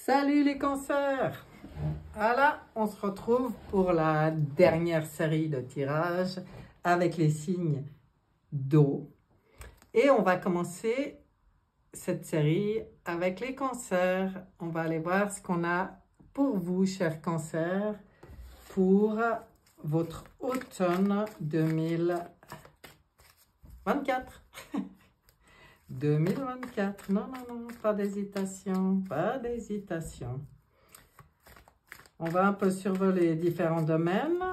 Salut les cancers! Voilà, on se retrouve pour la dernière série de tirages avec les signes d'eau. Et on va commencer cette série avec les cancers. On va aller voir ce qu'on a pour vous, chers cancers, pour votre automne 2024. 2024, non, pas d'hésitation, pas d'hésitation. On va un peu survoler différents domaines.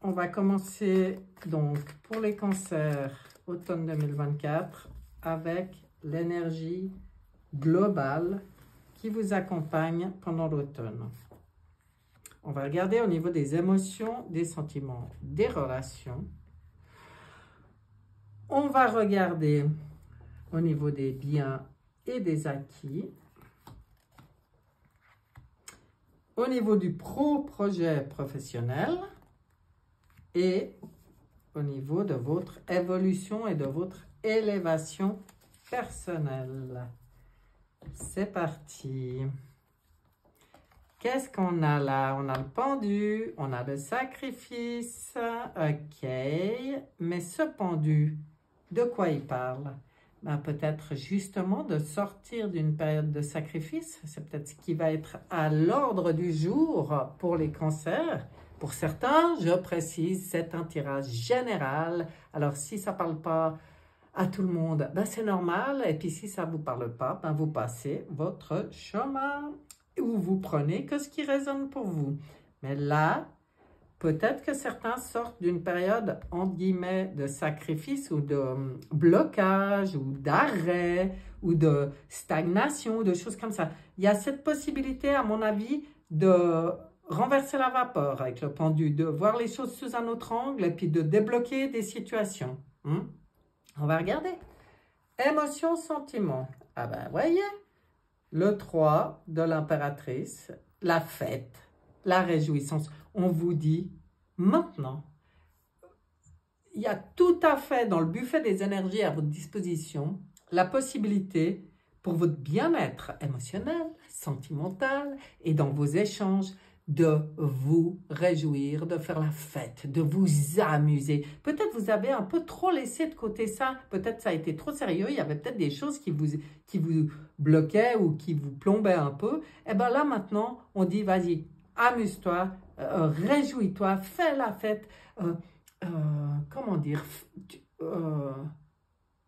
On va commencer donc pour les cancers automne 2024 avec l'énergie globale qui vous accompagne pendant l'automne. On va regarder au niveau des émotions, des sentiments, des relations. On va regarder au niveau des biens et des acquis. Au niveau du projet professionnel et au niveau de votre évolution et de votre élévation personnelle. C'est parti. Qu'est-ce qu'on a là? On a le pendu, on a le sacrifice. Ok, mais ce pendu, de quoi il parle? Ben, peut-être justement de sortir d'une période de sacrifice. C'est peut-être ce qui va être à l'ordre du jour pour les cancers. Pour certains, je précise, c'est un tirage général. Alors, si ça ne parle pas à tout le monde, ben, c'est normal. Et puis, si ça ne vous parle pas, ben, vous passez votre chemin ou vous prenez que ce qui résonne pour vous. Mais là, peut-être que certains sortent d'une période, entre guillemets, de sacrifice ou de blocage ou d'arrêt ou de stagnation, de choses comme ça. Il y a cette possibilité, à mon avis, de renverser la vapeur avec le pendu, de voir les choses sous un autre angle et puis de débloquer des situations. On va regarder. Émotions, sentiments. Ah ben, voyez, le 3 de l'impératrice, la fête, la réjouissance. On vous dit maintenant, il y a tout à fait dans le buffet des énergies à votre disposition la possibilité pour votre bien-être émotionnel, sentimental et dans vos échanges de vous réjouir, de faire la fête, de vous amuser. Peut-être vous avez un peu trop laissé de côté ça, peut-être ça a été trop sérieux, il y avait peut-être des choses qui vous bloquaient ou qui vous plombaient un peu. Et bien là maintenant, on dit vas-y, amuse-toi, réjouis-toi, fais la fête, comment dire,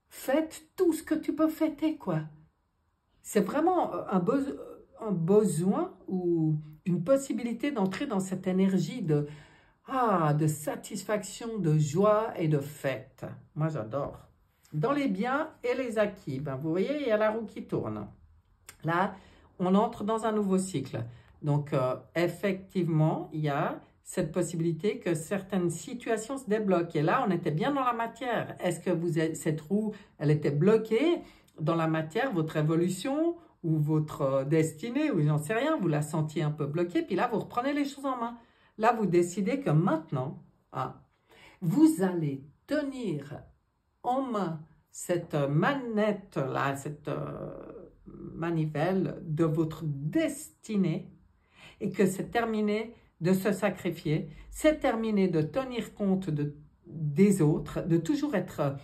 fête tout ce que tu peux fêter, quoi. C'est vraiment un besoin ou une possibilité d'entrer dans cette énergie de satisfaction, de joie et de fête. Moi, j'adore. Dans les biens et les acquis, ben, vous voyez, il y a la roue qui tourne. Là, on entre dans un nouveau cycle. Donc, effectivement, il y a cette possibilité que certaines situations se débloquent. Et là, on était bien dans la matière. Est-ce que cette roue, elle était bloquée dans la matière, votre évolution ou votre destinée, ou j'en sais rien, vous la sentiez un peu bloquée, puis là, vous reprenez les choses en main. Là, vous décidez que maintenant, vous allez tenir en main cette manette-là, cette manivelle de votre destinée, et que c'est terminé de se sacrifier, c'est terminé de tenir compte des autres, de toujours être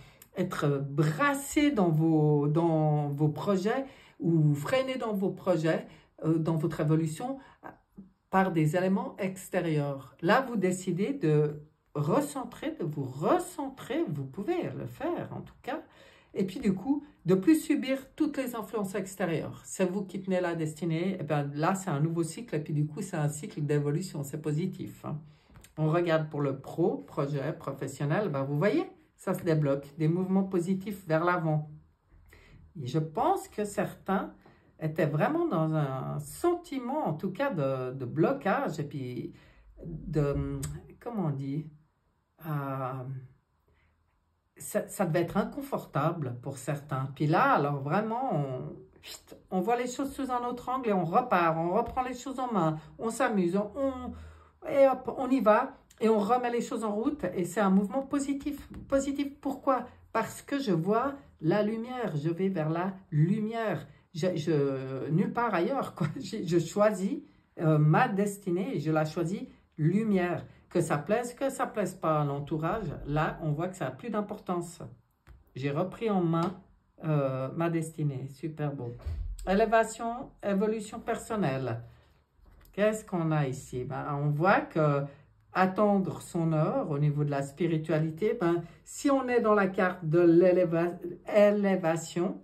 brassé dans vos projets ou freiné dans vos projets, dans votre évolution, par des éléments extérieurs. Là, vous décidez de vous recentrer, vous pouvez le faire en tout cas, et puis du coup, de plus subir toutes les influences extérieures. C'est vous qui tenez la destinée, et bien là, c'est un nouveau cycle, et puis du coup, c'est un cycle d'évolution, c'est positif. On regarde pour le projet professionnel, ben, vous voyez, ça se débloque, des mouvements positifs vers l'avant. Et je pense que certains étaient vraiment dans un sentiment, en tout cas, de blocage, et puis de, comment on dit, ça devait être inconfortable pour certains. Puis là, alors vraiment, on voit les choses sous un autre angle et on repart, on reprend les choses en main, on s'amuse, et hop, on y va et on remet les choses en route et c'est un mouvement positif. Positif, pourquoi? Parce que je vois la lumière, je vais vers la lumière. nulle part ailleurs, quoi. Je choisis ma destinée et je la choisis lumière. Que ça plaise pas à l'entourage, là, on voit que ça n'a plus d'importance. J'ai repris en main ma destinée. Super beau. Élévation, évolution personnelle. Qu'est-ce qu'on a ici? Ben, on voit que attendre son heure au niveau de la spiritualité, ben, si on est dans la carte de l'élévation,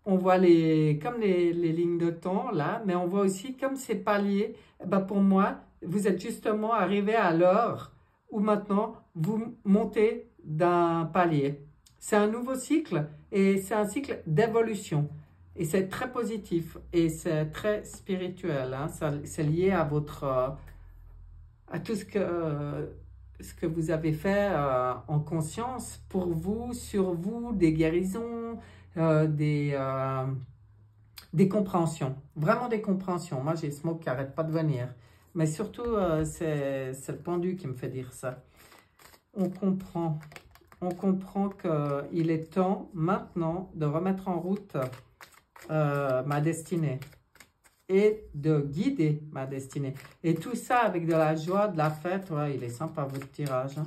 on voit comme les lignes de temps là, mais on voit aussi comme ces paliers. Ben, pour moi, vous êtes justement arrivé à l'heure où maintenant vous montez d'un palier. C'est un nouveau cycle et c'est un cycle d'évolution. Et c'est très positif et c'est très spirituel. Hein. C'est lié à à tout ce que vous avez fait en conscience pour vous, sur vous, des guérisons, des compréhensions. Vraiment des compréhensions. Moi, j'ai ce mot qui n'arrête pas de venir. Mais surtout, c'est le pendu qui me fait dire ça. On comprend qu'il est temps maintenant de remettre en route ma destinée et de guider ma destinée. Et tout ça avec de la joie, de la fête. Ouais, il est sympa votre tirage. Hein.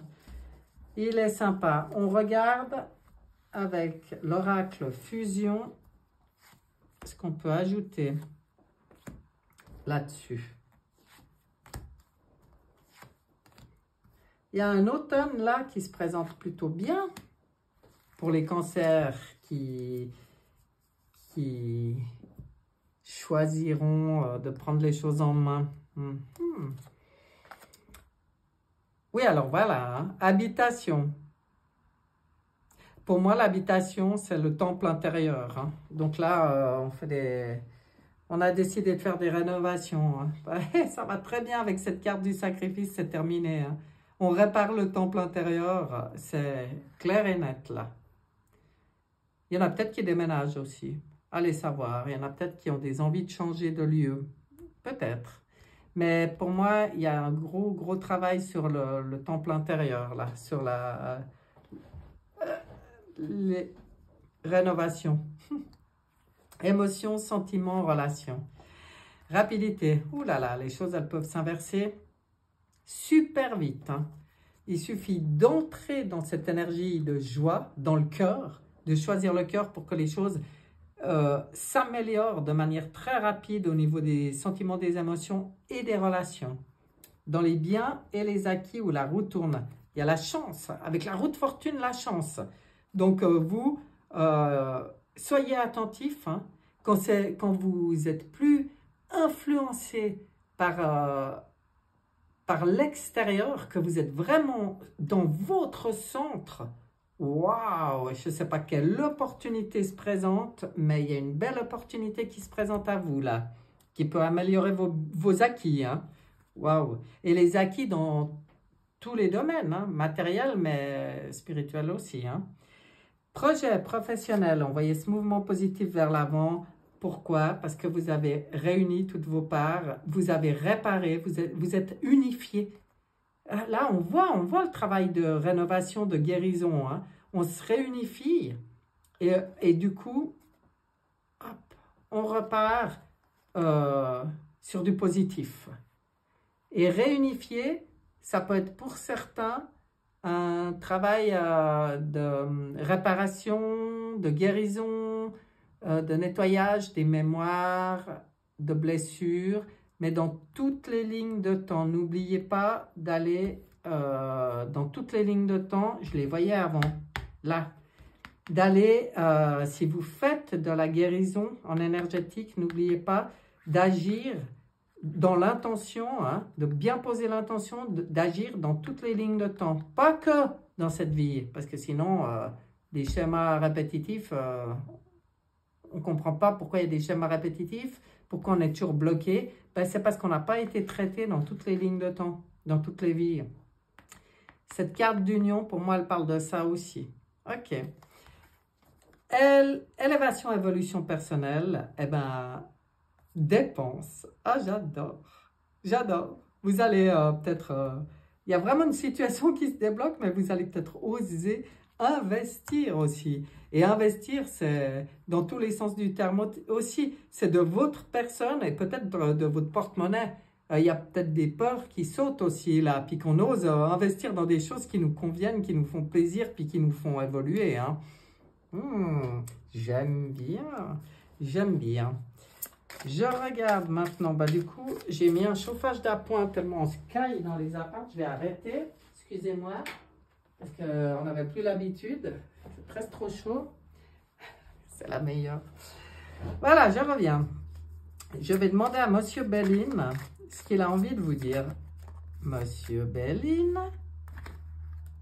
Il est sympa. On regarde avec l'oracle fusion ce qu'on peut ajouter là-dessus. Il y a un automne là qui se présente plutôt bien pour les cancers qui choisiront de prendre les choses en main. Oui, alors voilà, hein. Habitation. Pour moi, l'habitation, c'est le temple intérieur. Hein. Donc là, on a décidé de faire des rénovations. Hein. Ça va très bien avec cette carte du sacrifice, c'est terminé. Hein. On répare le temple intérieur, c'est clair et net là. Il y en a peut-être qui déménagent aussi. Allez savoir, il y en a peut-être qui ont des envies de changer de lieu. Peut-être. Mais pour moi, il y a un gros travail sur le temple intérieur, là, sur les rénovations. Émotions, sentiments, relations. Rapidité. Ouh là là, les choses, elles peuvent s'inverser super vite. Hein. Il suffit d'entrer dans cette énergie de joie, dans le cœur, de choisir le cœur pour que les choses s'améliore de manière très rapide au niveau des sentiments, des émotions et des relations. Dans les biens et les acquis où la roue tourne, il y a la chance. Avec la roue de fortune, la chance. Donc, vous, soyez attentifs hein, quand vous êtes plus influencé par l'extérieur, que vous êtes vraiment dans votre centre. Waouh, je ne sais pas quelle opportunité se présente, mais il y a une belle opportunité qui se présente à vous là, qui peut améliorer vos acquis. Hein. Waouh, et les acquis dans tous les domaines, hein, matériel, mais spirituel aussi. Hein. Projet professionnel, on voyait ce mouvement positif vers l'avant. Pourquoi? Parce que vous avez réuni toutes vos parts, vous avez réparé, vous êtes unifiés. Là, on voit le travail de rénovation, de guérison. Hein. On se réunifie et du coup, hop, on repart sur du positif. Et réunifier, ça peut être pour certains un travail de réparation, de guérison, de nettoyage des mémoires, de blessures, mais dans toutes les lignes de temps. N'oubliez pas d'aller dans toutes les lignes de temps, je les voyais avant, là, d'aller, si vous faites de la guérison en énergétique, n'oubliez pas d'agir dans l'intention, hein, de bien poser l'intention d'agir dans toutes les lignes de temps, pas que dans cette vie, parce que sinon, des schémas répétitifs, on ne comprend pas pourquoi il y a des schémas répétitifs, pourquoi on est toujours bloqué. Ben, c'est parce qu'on n'a pas été traité dans toutes les lignes de temps, dans toutes les vies. Cette carte d'union, pour moi, elle parle de ça aussi. Ok. Élévation, évolution personnelle, eh ben, dépense. Ah, j'adore. J'adore. Vous allez peut-être... il y a vraiment une situation qui se débloque, mais vous allez peut-être oser investir aussi. Et investir, c'est dans tous les sens du terme aussi. C'est de votre personne et peut-être de votre porte-monnaie. Il y a peut-être des peurs qui sautent aussi là, puis qu'on ose investir dans des choses qui nous conviennent, qui nous font plaisir, puis qui nous font évoluer. Hein. J'aime bien, j'aime bien. Je regarde maintenant, du coup, j'ai mis un chauffage d'appoint tellement on se caille dans les apparts. Je vais arrêter, excusez-moi, parce qu'on n'avait plus l'habitude. C'est presque trop chaud. C'est la meilleure. Voilà, je reviens. Je vais demander à Monsieur Bellin ce qu'il a envie de vous dire. Monsieur Bellin.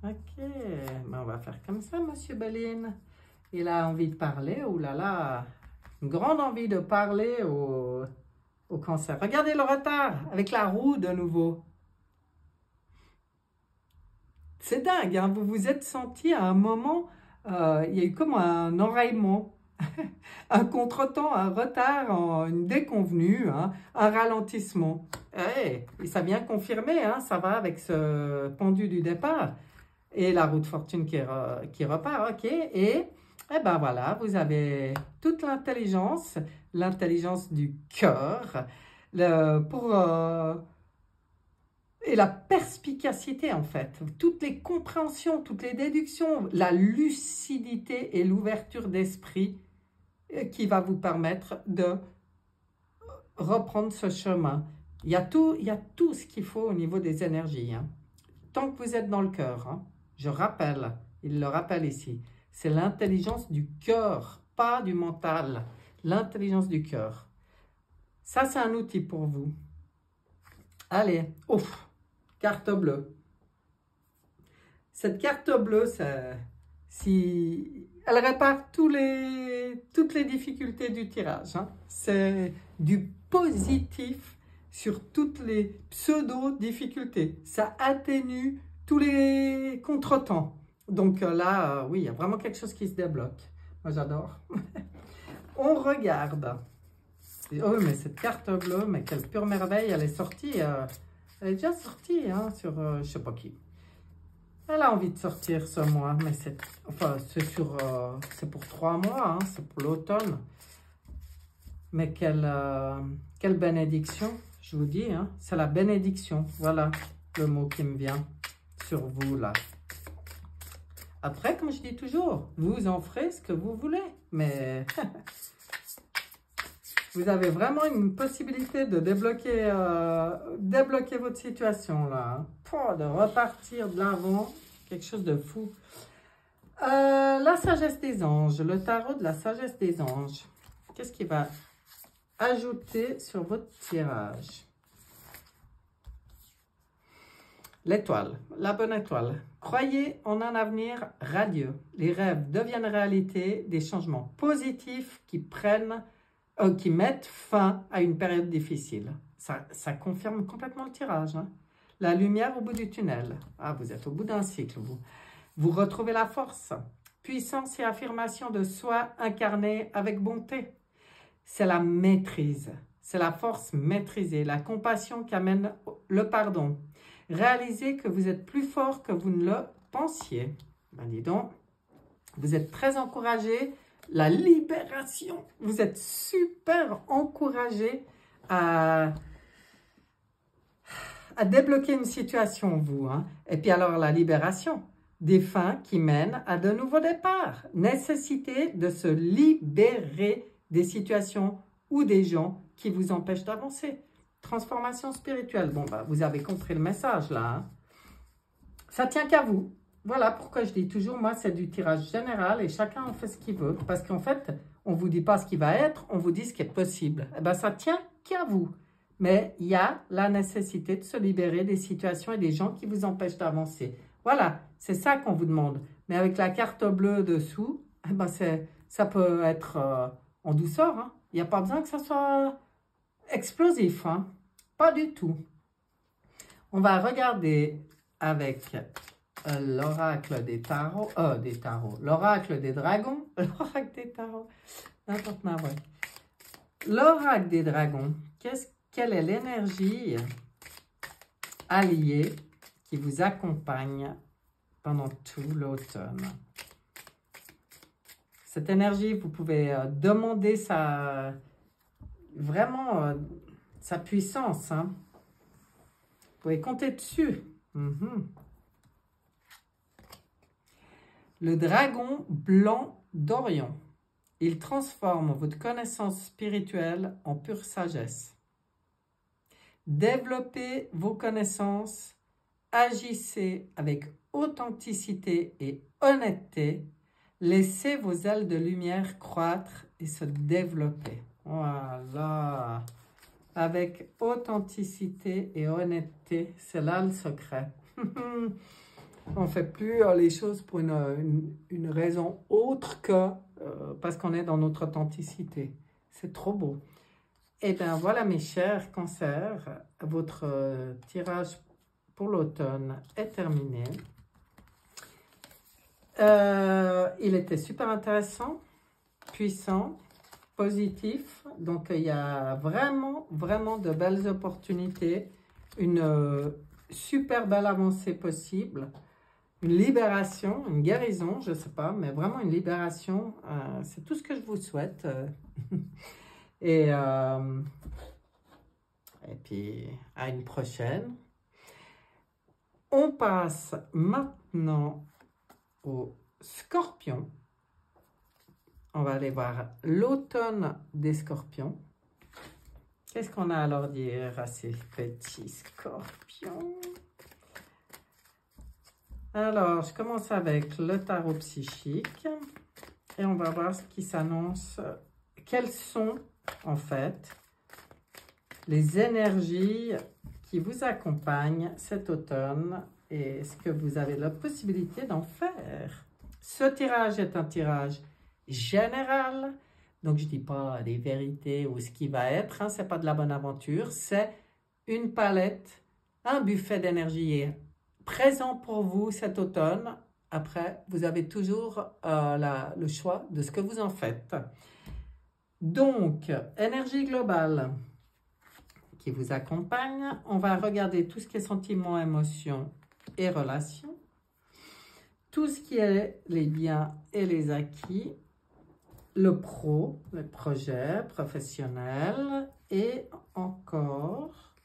Ok, on va faire comme ça, Monsieur Bellin. Il a envie de parler. Oh là là, une grande envie de parler au cancer. Regardez le retard avec la roue de nouveau. C'est dingue, hein? Vous vous êtes senti à un moment, il y a eu comme un enraillement, un contretemps, un retard, une déconvenue, hein, un ralentissement. Et ça vient confirmer, hein, ça va avec ce pendu du départ. Et la roue de fortune qui repart, ok. Et ben voilà, vous avez toute l'intelligence du cœur, et la perspicacité, en fait, toutes les compréhensions, toutes les déductions, la lucidité et l'ouverture d'esprit qui va vous permettre de reprendre ce chemin. Il y a tout ce qu'il faut au niveau des énergies. Hein. Tant que vous êtes dans le cœur, hein, je rappelle, il le rappelle ici, c'est l'intelligence du cœur, pas du mental. L'intelligence du cœur. Ça, c'est un outil pour vous. Allez, ouf! Carte bleue. Cette carte bleue, elle répare toutes les difficultés du tirage. Hein. C'est du positif sur toutes les pseudo-difficultés. Ça atténue tous les contretemps. Donc là, oui, il y a vraiment quelque chose qui se débloque. Moi, j'adore. On regarde. Oh, mais cette carte bleue, mais quelle pure merveille, elle est sortie... Elle est déjà sortie hein, sur je ne sais pas qui. Elle a envie de sortir ce mois, mais c'est pour 3 mois, hein, c'est pour l'automne. Mais quelle bénédiction, je vous dis, hein, c'est la bénédiction. Voilà le mot qui me vient sur vous là. Après, comme je dis toujours, vous en ferez ce que vous voulez, mais vous avez vraiment une possibilité de débloquer votre situation là, hein. De repartir de l'avant, quelque chose de fou. La sagesse des anges, le tarot de la sagesse des anges. Qu'est-ce qu'il va ajouter sur votre tirage? L'étoile, la bonne étoile. Croyez en un avenir radieux. Les rêves deviennent réalité, des changements positifs qui mettent fin à une période difficile. Ça confirme complètement le tirage. Hein. La lumière au bout du tunnel. Ah, vous êtes au bout d'un cycle, vous. Vous retrouvez la force. Puissance et affirmation de soi incarnée avec bonté. C'est la maîtrise. C'est la force maîtrisée. La compassion qui amène le pardon. Réalisez que vous êtes plus fort que vous ne le pensiez. Ben dis donc, vous êtes très encouragé. La libération. Vous êtes super encouragé à débloquer une situation, vous. Hein. Et puis alors, la libération. Des fins qui mènent à de nouveaux départs. Nécessité de se libérer des situations ou des gens qui vous empêchent d'avancer. Transformation spirituelle. Bon, vous avez compris le message, là. Hein. Ça tient qu'à vous. Voilà pourquoi je dis toujours, moi, c'est du tirage général et chacun en fait ce qu'il veut. Parce qu'en fait, on ne vous dit pas ce qui va être, on vous dit ce qui est possible. Eh bien, ça tient qu'à vous. Mais il y a la nécessité de se libérer des situations et des gens qui vous empêchent d'avancer. Voilà, c'est ça qu'on vous demande. Mais avec la carte bleue dessous, eh ben ça peut être en douceur. Hein. Il n'y a pas besoin que ça soit explosif. Hein. Pas du tout. On va regarder avec l'oracle des tarots, l'oracle des dragons, l'oracle des tarots, n'importe quoi. L'oracle des dragons, quelle est l'énergie alliée qui vous accompagne pendant tout l'automne? Cette énergie, vous pouvez demander vraiment sa puissance. Hein. Vous pouvez compter dessus. Le dragon blanc d'Orion. Il transforme votre connaissance spirituelle en pure sagesse. Développez vos connaissances, agissez avec authenticité et honnêteté, laissez vos ailes de lumière croître et se développer. Voilà. Avec authenticité et honnêteté, c'est là le secret. On ne fait plus les choses pour une raison autre que parce qu'on est dans notre authenticité. C'est trop beau. Et bien voilà mes chers cancers, votre tirage pour l'automne est terminé. Il était super intéressant, puissant, positif. Donc il y a vraiment, vraiment de belles opportunités, une super belle avancée possible. Une libération, une guérison, je ne sais pas, mais vraiment une libération, c'est tout ce que je vous souhaite. Et puis, à une prochaine. On passe maintenant au Scorpion. On va aller voir l'automne des Scorpions. Qu'est-ce qu'on a à leur dire à ces petits Scorpions? Alors, je commence avec le tarot psychique et on va voir ce qui s'annonce. Quelles sont, en fait, les énergies qui vous accompagnent cet automne et est-ce que vous avez la possibilité d'en faire? Ce tirage est un tirage général, donc je ne dis pas des vérités ou ce qui va être, hein, ce n'est pas de la bonne aventure, c'est une palette, un buffet d'énergie présent pour vous cet automne. Après, vous avez toujours le choix de ce que vous en faites. Donc, énergie globale qui vous accompagne. On va regarder tout ce qui est sentiments, émotions et relations. Tout ce qui est les biens et les acquis. Le pro, le projet professionnel et encore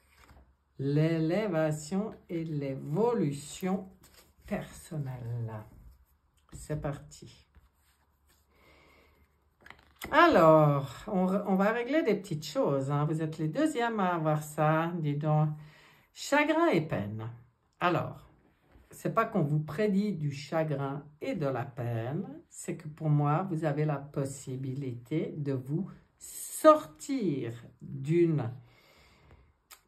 l'élévation et l'évolution personnelle. C'est parti. Alors, on va régler des petites choses. Hein. Vous êtes les deuxièmes à avoir ça. Dis donc, chagrin et peine. Alors, c'est pas qu'on vous prédit du chagrin et de la peine. C'est que pour moi, vous avez la possibilité de vous sortir d'une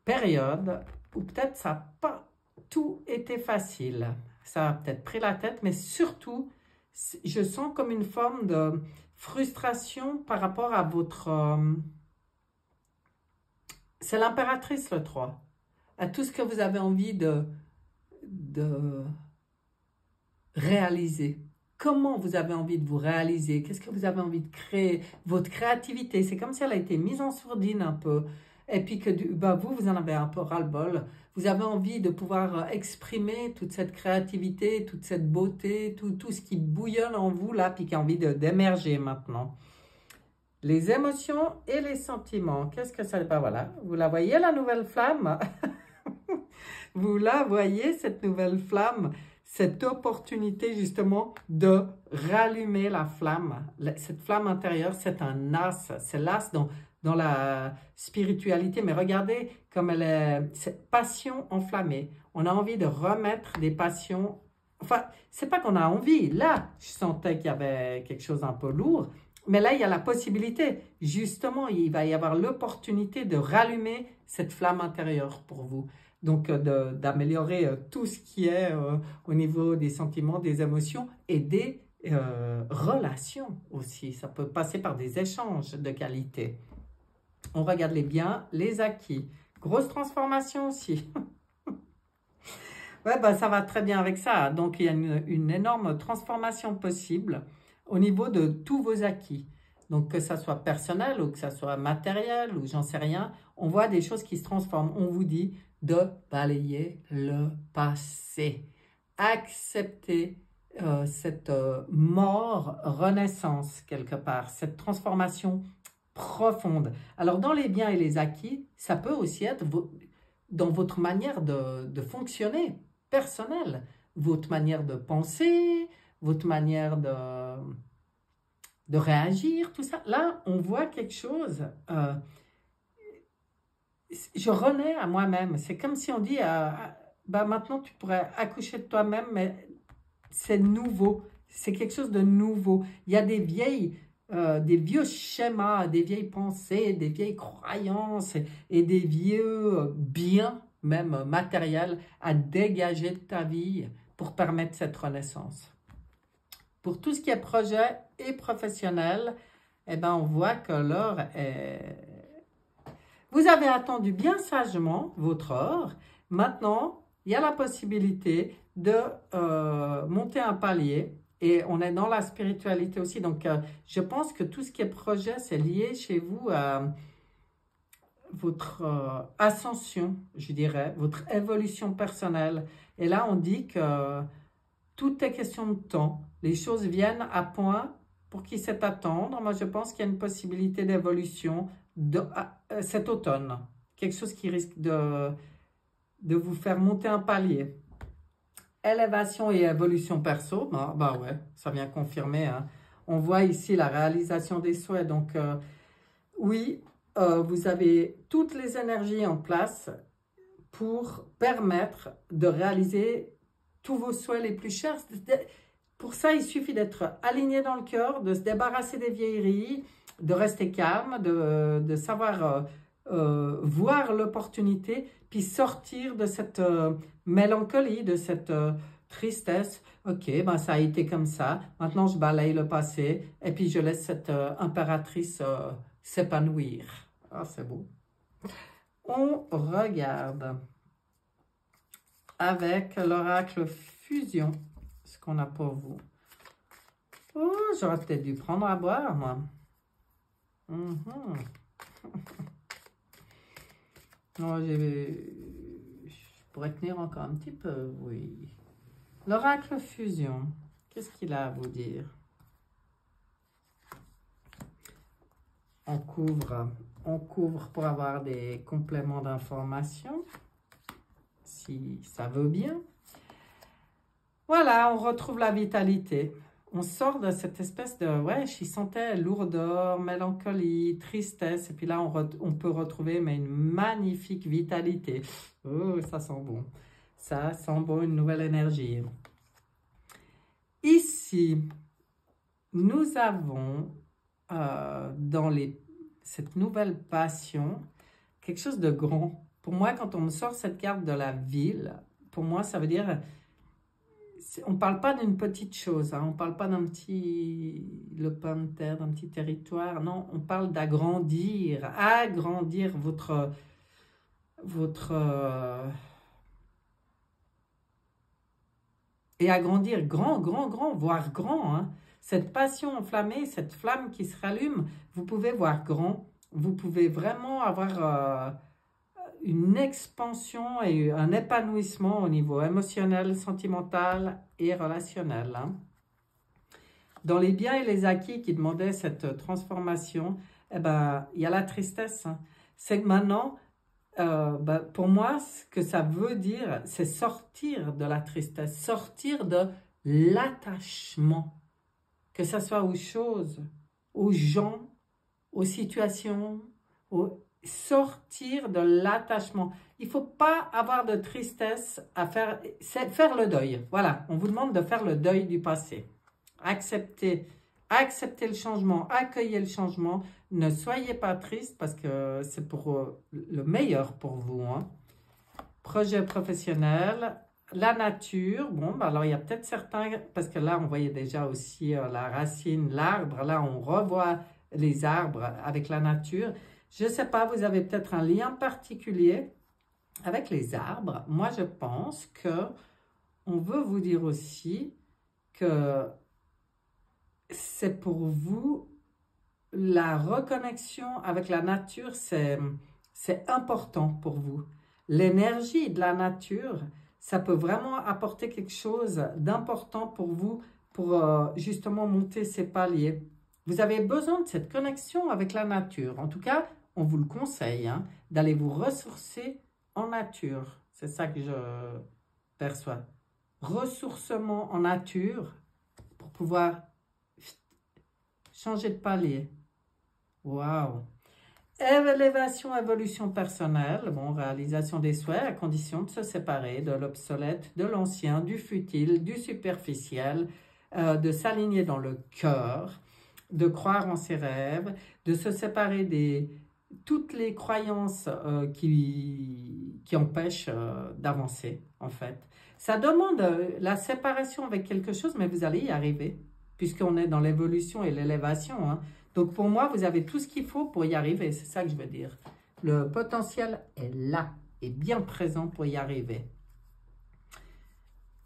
période où peut-être ça n'a pas tout été facile. Ça a peut-être pris la tête, mais surtout, je sens comme une forme de frustration par rapport à votre... c'est l'impératrice, le 3. À tout ce que vous avez envie de réaliser. Comment vous avez envie de vous réaliser? Qu'est-ce que vous avez envie de créer? Votre créativité, c'est comme si elle a été mise en sourdine un peu. Et puis que vous en avez un peu ras-le-bol. Vous avez envie de pouvoir exprimer toute cette créativité, toute cette beauté, tout ce qui bouillonne en vous là, puis qui a envie d'émerger maintenant. Les émotions et les sentiments. Qu'est-ce que ça... Ben voilà, vous la voyez la nouvelle flamme? Vous la voyez cette nouvelle flamme? Cette opportunité justement de rallumer la flamme. Cette flamme intérieure, c'est un as. C'est l'as dans la spiritualité, mais regardez comme elle est, cette passion enflammée. On a envie de remettre des passions, enfin, c'est pas qu'on a envie, là, je sentais qu'il y avait quelque chose un peu lourd, mais là, il y a la possibilité, justement, il va y avoir l'opportunité de rallumer cette flamme intérieure pour vous. Donc, d'améliorer tout ce qui est au niveau des sentiments, des émotions et des relations aussi. Ça peut passer par des échanges de qualité. On regarde les biens, les acquis. Grosse transformation aussi. Ouais, bah, ça va très bien avec ça. Donc, il y a une énorme transformation possible au niveau de tous vos acquis. Donc, que ça soit personnel ou que ça soit matériel ou j'en sais rien, on voit des choses qui se transforment. On vous dit de balayer le passé. Acceptez cette mort, renaissance quelque part, cette transformation profonde. Alors dans les biens et les acquis, ça peut aussi être dans votre manière de fonctionner personnelle, votre manière de penser, votre manière de réagir, tout ça. Là, on voit quelque chose. Je renais à moi-même. C'est comme si on dit, bah maintenant tu pourrais accoucher de toi-même, mais c'est nouveau. C'est quelque chose de nouveau. Il y a des vieux schémas, des vieilles pensées, des vieilles croyances et des vieux biens, même matériels, à dégager de ta vie pour permettre cette renaissance. Pour tout ce qui est projet et professionnel, eh ben, on voit que l'heure est... Vous avez attendu bien sagement votre heure. Maintenant, il y a la possibilité de monter un palier. Et on est dans la spiritualité aussi. Donc, je pense que tout ce qui est projet, c'est lié chez vous à votre ascension, je dirais, votre évolution personnelle. Et là, on dit que tout est question de temps. Les choses viennent à point pour qui sait attendre. Moi, je pense qu'il y a une possibilité d'évolution cet automne. Quelque chose qui risque de vous faire monter un palier. Élévation et évolution perso, bah ouais, ça vient confirmer. Hein. On voit ici la réalisation des souhaits. Donc, oui, vous avez toutes les énergies en place pour permettre de réaliser tous vos souhaits les plus chers. Pour ça, il suffit d'être aligné dans le cœur, de se débarrasser des vieilleries, de rester calme, de savoir voir l'opportunité, puis sortir de cette mélancolie, de cette tristesse. Ok, ben ça a été comme ça, maintenant je balaye le passé, et puis je laisse cette impératrice s'épanouir. Ah, c'est beau. On regarde avec l'oracle Fusion ce qu'on a pour vous. Oh, j'aurais peut-être dû prendre à boire, moi. Non, je pourrais tenir encore un petit peu, oui. L'oracle Fusion, qu'est-ce qu'il a à vous dire? On couvre pour avoir des compléments d'information, si ça veut bien. Voilà, on retrouve la vitalité. On sort de cette espèce de, ouais, j'y sentais lourdeur, mélancolie, tristesse, et puis là, on peut retrouver mais une magnifique vitalité. Oh, ça sent bon. Ça sent bon, une nouvelle énergie. Ici, nous avons dans cette nouvelle passion quelque chose de grand. Pour moi, quand on me sort cette carte de la ville, pour moi, ça veut dire... On ne parle pas d'une petite chose, hein, on ne parle pas d'un petit lopin de terre, d'un petit territoire, non, on parle d'agrandir, agrandir votre et agrandir grand, voir grand, hein. Cette passion enflammée, cette flamme qui se rallume, vous pouvez voir grand, vous pouvez vraiment avoir une expansion et un épanouissement au niveau émotionnel, sentimental et relationnel. Hein. Dans les biens et les acquis qui demandaient cette transformation, eh ben, il y a la tristesse. Hein. C'est que maintenant, pour moi, ce que ça veut dire, c'est sortir de la tristesse, sortir de l'attachement, que ce soit aux choses, aux gens, aux situations, sortir de l'attachement. Il ne faut pas avoir de tristesse à faire, c'est faire le deuil. Voilà, on vous demande de faire le deuil du passé. Acceptez le changement, accueillez le changement. Ne soyez pas triste parce que c'est pour le meilleur pour vous. Hein. Projet professionnel, la nature. Bon, ben alors il y a peut-être certains, parce que là on voyait déjà aussi la racine, l'arbre. Là on revoit les arbres avec la nature. Je ne sais pas, vous avez peut-être un lien particulier avec les arbres. Moi, je pense que on veut vous dire aussi que c'est pour vous, la reconnexion avec la nature, c'est important pour vous. L'énergie de la nature, ça peut vraiment apporter quelque chose d'important pour vous, pour justement monter ces paliers. Vous avez besoin de cette connexion avec la nature. En tout cas, on vous le conseille, hein, d'aller vous ressourcer en nature. C'est ça que je perçois. Ressourcement en nature pour pouvoir changer de palier. Waouh! Élévation, évolution personnelle, bon, réalisation des souhaits à condition de se séparer de l'obsolète, de l'ancien, du futile, du superficiel, de s'aligner dans le cœur, de croire en ses rêves, de se séparer de toutes les croyances qui empêchent d'avancer, en fait. Ça demande la séparation avec quelque chose, mais vous allez y arriver, puisqu'on est dans l'évolution et l'élévation, hein. Donc, pour moi, vous avez tout ce qu'il faut pour y arriver. C'est ça que je veux dire. Le potentiel est là, est bien présent pour y arriver.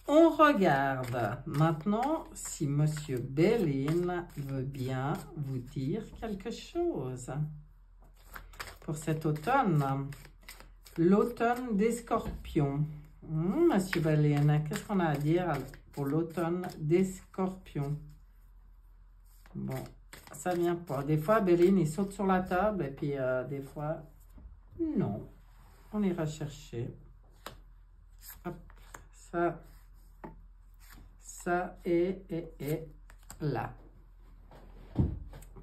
On regarde maintenant si Monsieur Béline veut bien vous dire quelque chose pour cet automne. L'automne des scorpions. Monsieur Béline, qu'est-ce qu'on a à dire pour l'automne des scorpions? Bon. Ça vient pas. Des fois, Béline, il saute sur la table et puis des fois, non. On ira chercher. Hop. Ça est là.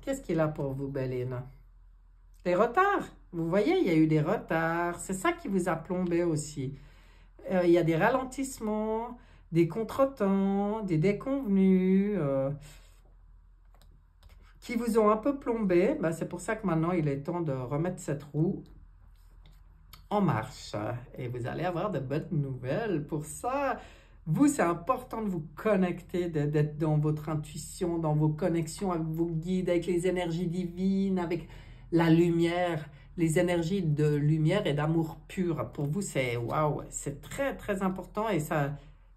Qu'est-ce qu'il a pour vous, Béline? Des retards. Vous voyez, il y a eu des retards. C'est ça qui vous a plombé aussi. Il y a des ralentissements, des contretemps, des déconvenus. Qui vous ont un peu plombé, ben c'est pour ça que maintenant il est temps de remettre cette roue en marche. Et vous allez avoir de bonnes nouvelles pour ça. Vous, c'est important de vous connecter, d'être dans votre intuition, dans vos connexions avec vos guides, avec les énergies divines, avec la lumière, les énergies de lumière et d'amour pur. Pour vous, c'est waouh, c'est très très important. Et ça,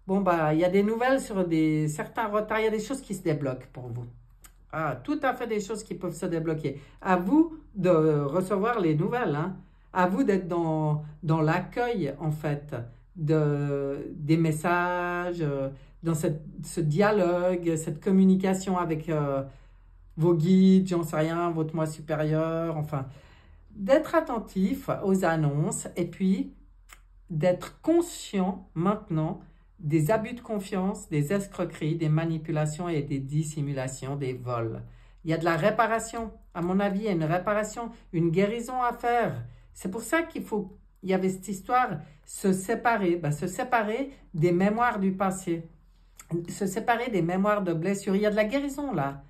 bon, bah, il y a des nouvelles sur certains retards, il y a des choses qui se débloquent pour vous. Ah, tout à fait des choses qui peuvent se débloquer. À vous de recevoir les nouvelles, hein. À vous d'être dans l'accueil, en fait, des messages, dans ce dialogue, cette communication avec vos guides, j'en sais rien, votre moi supérieur, enfin, d'être attentif aux annonces et puis d'être conscient maintenant des abus de confiance, des escroqueries, des manipulations et des dissimulations, des vols. Il y a de la réparation. À mon avis, il y a une réparation, une guérison à faire. C'est pour ça il y avait cette histoire, se séparer. Ben, se séparer des mémoires du passé. Se séparer des mémoires de blessures. Il y a de la guérison là.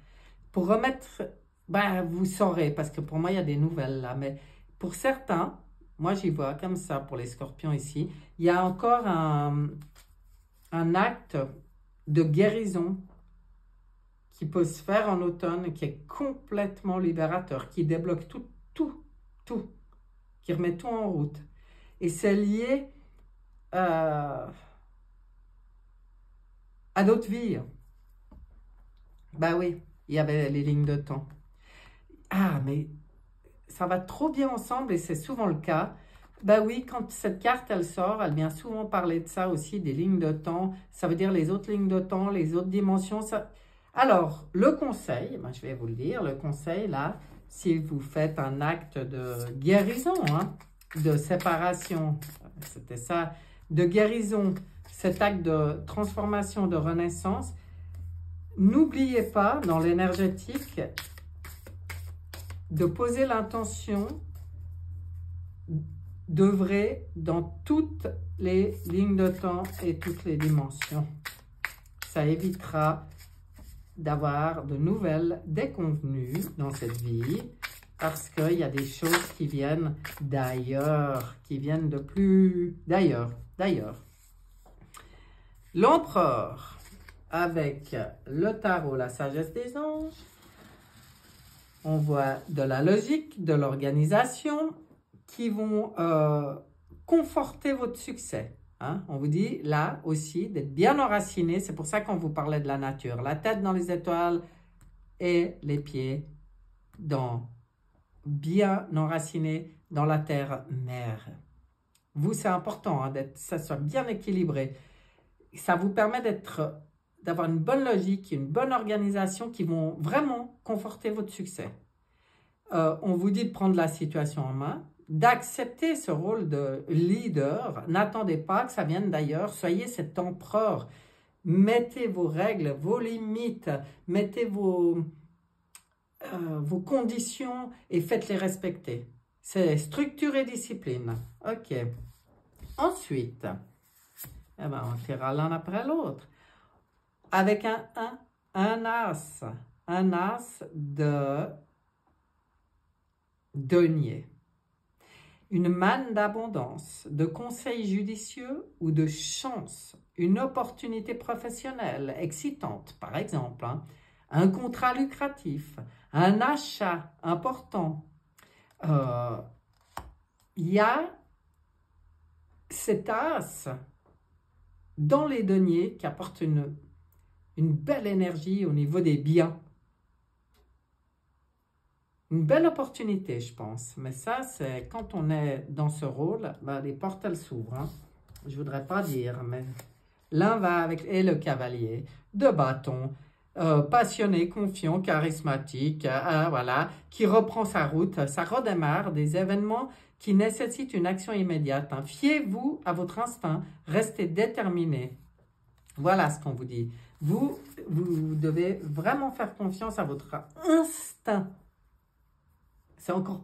Pour remettre, ben, vous saurez, parce que pour moi, il y a des nouvelles là. Mais pour certains, moi j'y vois comme ça pour les scorpions ici, il y a encore un acte de guérison qui peut se faire en automne, qui est complètement libérateur, qui débloque tout, qui remet tout en route. Et c'est lié à d'autres vies. Ben oui, il y avait les lignes de temps. Ah, mais ça va trop bien ensemble et c'est souvent le cas. Ben oui, quand cette carte, elle sort, elle vient souvent parler de ça aussi, des lignes de temps. Ça veut dire les autres lignes de temps, les autres dimensions. Ça... Alors, le conseil, ben je vais vous le dire, le conseil, là, si vous faites un acte de guérison, hein, de séparation, c'était ça, de guérison, cet acte de transformation, de renaissance, n'oubliez pas, dans l'énergétique, de poser l'intention d'œuvrer dans toutes les lignes de temps et toutes les dimensions. Ça évitera d'avoir de nouvelles déconvenues dans cette vie parce qu'il y a des choses qui viennent d'ailleurs, qui viennent de plus d'ailleurs. L'empereur avec le tarot, la sagesse des anges, on voit de la logique, de l'organisation qui vont conforter votre succès. Hein? On vous dit là aussi d'être bien enraciné. C'est pour ça qu'on vous parlait de la nature. La tête dans les étoiles et les pieds bien enracinés dans la terre-mère. Vous, c'est important hein, que ça soit bien équilibré. Ça vous permet d'avoir une bonne logique, une bonne organisation qui vont vraiment conforter votre succès. On vous dit de prendre la situation en main, d'accepter ce rôle de leader. N'attendez pas que ça vienne d'ailleurs. Soyez cet empereur. Mettez vos règles, vos limites, mettez vos conditions et faites-les respecter. C'est structure et discipline. Ok. Ensuite, eh ben, on tirera l'un après l'autre. Avec un as de denier. Une manne d'abondance, de conseils judicieux ou de chance, une opportunité professionnelle excitante, par exemple, hein, un contrat lucratif, un achat important. Il y a cet as dans les deniers qui apporte une belle énergie au niveau des biens. Une belle opportunité, je pense. Mais ça, c'est quand on est dans ce rôle, ben, les portes, elles s'ouvrent. Hein. Je ne voudrais pas dire, mais l'un va avec et le cavalier de bâton, passionné, confiant, charismatique, voilà, qui reprend sa route, ça redémarre, des événements qui nécessitent une action immédiate. Hein. Fiez-vous à votre instinct, restez déterminé. Voilà ce qu'on vous dit. Vous devez vraiment faire confiance à votre instinct. C'est encore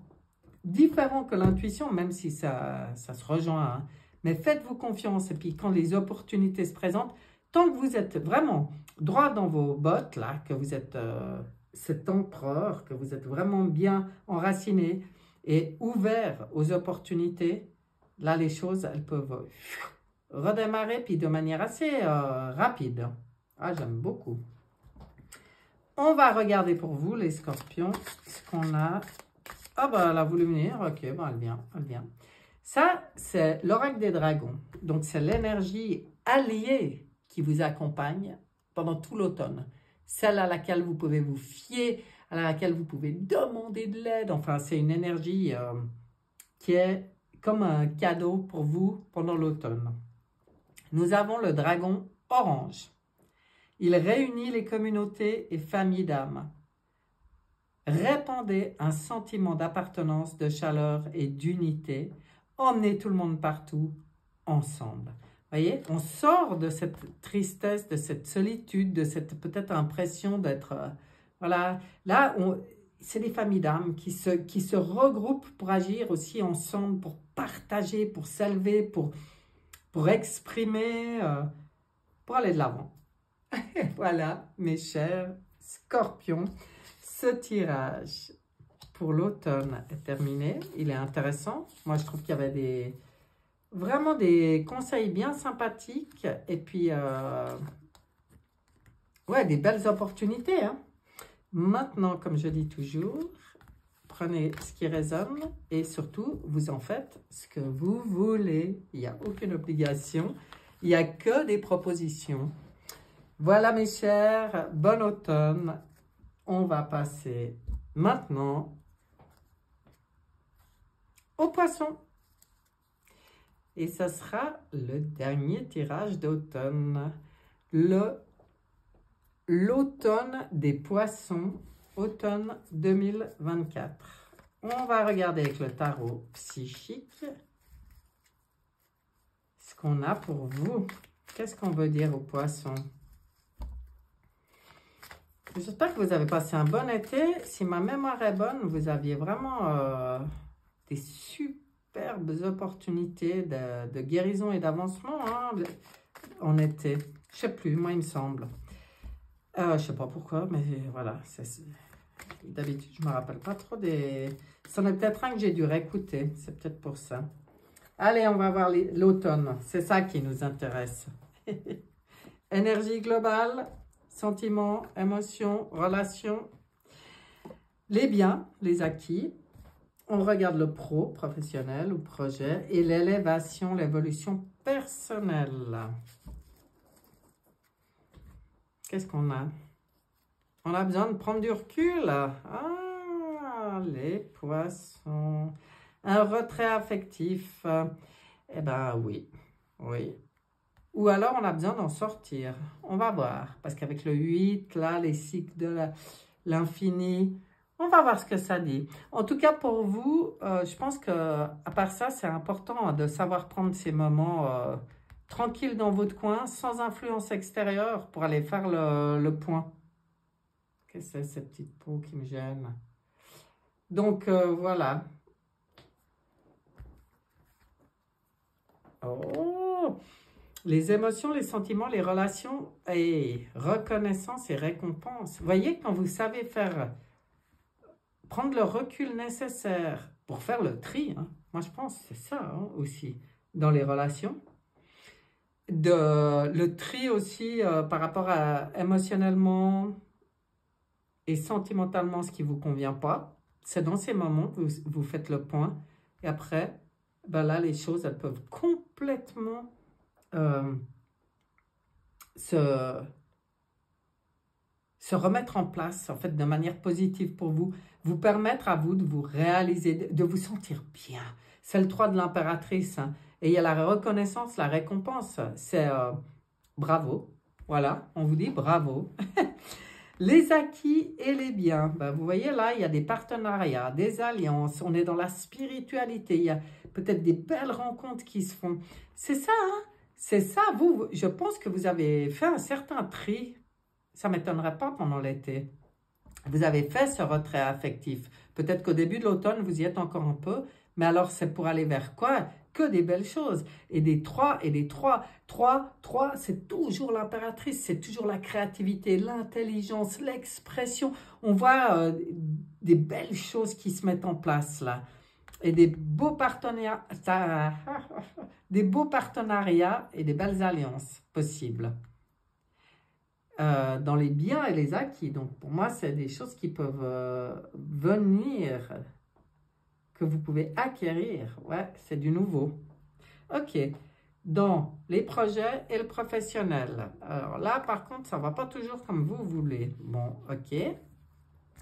différent que l'intuition, même si ça se rejoint. Hein. Mais faites-vous confiance. Et puis, quand les opportunités se présentent, tant que vous êtes vraiment droit dans vos bottes, là, que vous êtes cet empereur, que vous êtes vraiment bien enraciné et ouvert aux opportunités, là, les choses, elles peuvent redémarrer, puis de manière assez rapide. Ah, j'aime beaucoup. On va regarder pour vous, les scorpions, ce qu'on a. Ah, bah, elle a voulu venir. Ok, bah, elle vient. Ça, c'est l'oracle des dragons. Donc, c'est l'énergie alliée qui vous accompagne pendant tout l'automne. Celle à laquelle vous pouvez vous fier, à laquelle vous pouvez demander de l'aide. Enfin, c'est une énergie qui est comme un cadeau pour vous pendant l'automne. Nous avons le dragon orange. Il réunit les communautés et familles d'âmes. Répandez un sentiment d'appartenance, de chaleur et d'unité. Emmenez tout le monde partout, ensemble. Voyez, on sort de cette tristesse, de cette solitude, de cette peut-être impression d'être... voilà, là, c'est des familles d'âmes qui se regroupent pour agir aussi ensemble, pour partager, pour s'élever, pour exprimer, pour aller de l'avant. Voilà, mes chers scorpions. Ce tirage pour l'automne est terminé. Il est intéressant. Moi, je trouve qu'il y avait vraiment des conseils bien sympathiques. Et puis, ouais, des belles opportunités. Hein. Maintenant, comme je dis toujours, prenez ce qui résonne et surtout, vous en faites ce que vous voulez. Il n'y a aucune obligation. Il n'y a que des propositions. Voilà, mes chers. Bon automne. On va passer maintenant au poisson. Et ce sera le dernier tirage d'automne. L'automne des poissons, automne 2024. On va regarder avec le tarot psychique ce qu'on a pour vous. Qu'est-ce qu'on veut dire aux poissons? J'espère que vous avez passé un bon été. Si ma mémoire est bonne, vous aviez vraiment des superbes opportunités de guérison et d'avancement hein, en été. Je sais plus, moi il me semble. Je sais pas pourquoi, mais voilà. D'habitude, je me rappelle pas trop des... C'en est peut-être un que j'ai dû réécouter. C'est peut-être pour ça. Allez, on va voir l'automne. C'est ça qui nous intéresse. Énergie globale. Sentiments, émotions, relations, les biens, les acquis. On regarde le professionnel ou projet et l'élévation, l'évolution personnelle. Qu'est-ce qu'on a? On a besoin de prendre du recul. Ah, les poissons. Un retrait affectif. Eh ben oui, oui. Ou alors on a besoin d'en sortir. On va voir. Parce qu'avec le 8, là, les cycles de l'infini, on va voir ce que ça dit. En tout cas, pour vous, je pense que à part ça, c'est important de savoir prendre ces moments tranquilles dans votre coin, sans influence extérieure, pour aller faire le point. Qu'est-ce que c'est cette petite peau qui me gêne? Donc, voilà. Oh! Les émotions, les sentiments, les relations et reconnaissance et récompense. Vous voyez, quand vous savez prendre le recul nécessaire pour faire le tri, hein, moi je pense que c'est ça hein, aussi, dans les relations. Le tri aussi par rapport à émotionnellement et sentimentalement ce qui ne vous convient pas. C'est dans ces moments que vous faites le point. Et après, ben là, les choses, elles peuvent complètement se remettre en place, en fait, de manière positive pour vous, vous permettre à vous de vous réaliser, de vous sentir bien. C'est le 3 de l'impératrice. Hein. Et il y a la reconnaissance, la récompense. C'est bravo. Voilà, on vous dit bravo. Les acquis et les biens. Ben, vous voyez là, il y a des partenariats, des alliances. On est dans la spiritualité. Il y a peut-être des belles rencontres qui se font. C'est ça, hein? C'est ça. Je pense que vous avez fait un certain tri. Ça ne m'étonnerait pas pendant l'été. Vous avez fait ce retrait affectif. Peut-être qu'au début de l'automne, vous y êtes encore un peu. Mais alors, c'est pour aller vers quoi? Que des belles choses. Et des 3, et des 3. 3, c'est toujours l'impératrice. C'est toujours la créativité, l'intelligence, l'expression. On voit des belles choses qui se mettent en place là. Et des beaux partenariats, des beaux partenariats et des belles alliances possibles. Dans les biens et les acquis. Donc, pour moi, c'est des choses qui peuvent venir, que vous pouvez acquérir. Ouais, c'est du nouveau. OK. Dans les projets et le professionnel. Alors là, par contre, ça ne va pas toujours comme vous voulez. Bon, OK.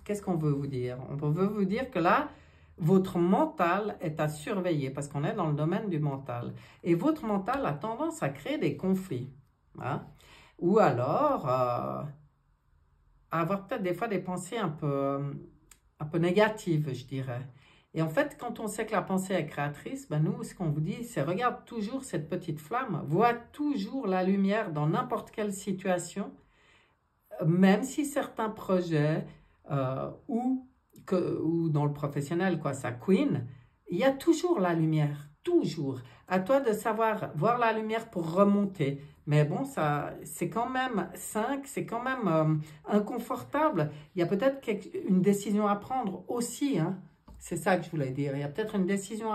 Qu'est-ce qu'on veut vous dire? On veut vous dire que là, votre mental est à surveiller parce qu'on est dans le domaine du mental. Et votre mental a tendance à créer des conflits. Hein? Ou alors, à avoir peut-être des fois des pensées un peu négatives, je dirais. Et en fait, quand on sait que la pensée est créatrice, ben nous, ce qu'on vous dit, c'est regarde toujours cette petite flamme, vois toujours la lumière dans n'importe quelle situation, même si certains projets ou dans le professionnel, quoi, ça queen, il y a toujours la lumière, toujours. À toi de savoir voir la lumière pour remonter. Mais bon, ça, c'est quand même 5, c'est quand même inconfortable. Il y a peut-être une décision à prendre aussi, hein. C'est ça que je voulais dire. Il y a peut-être une décision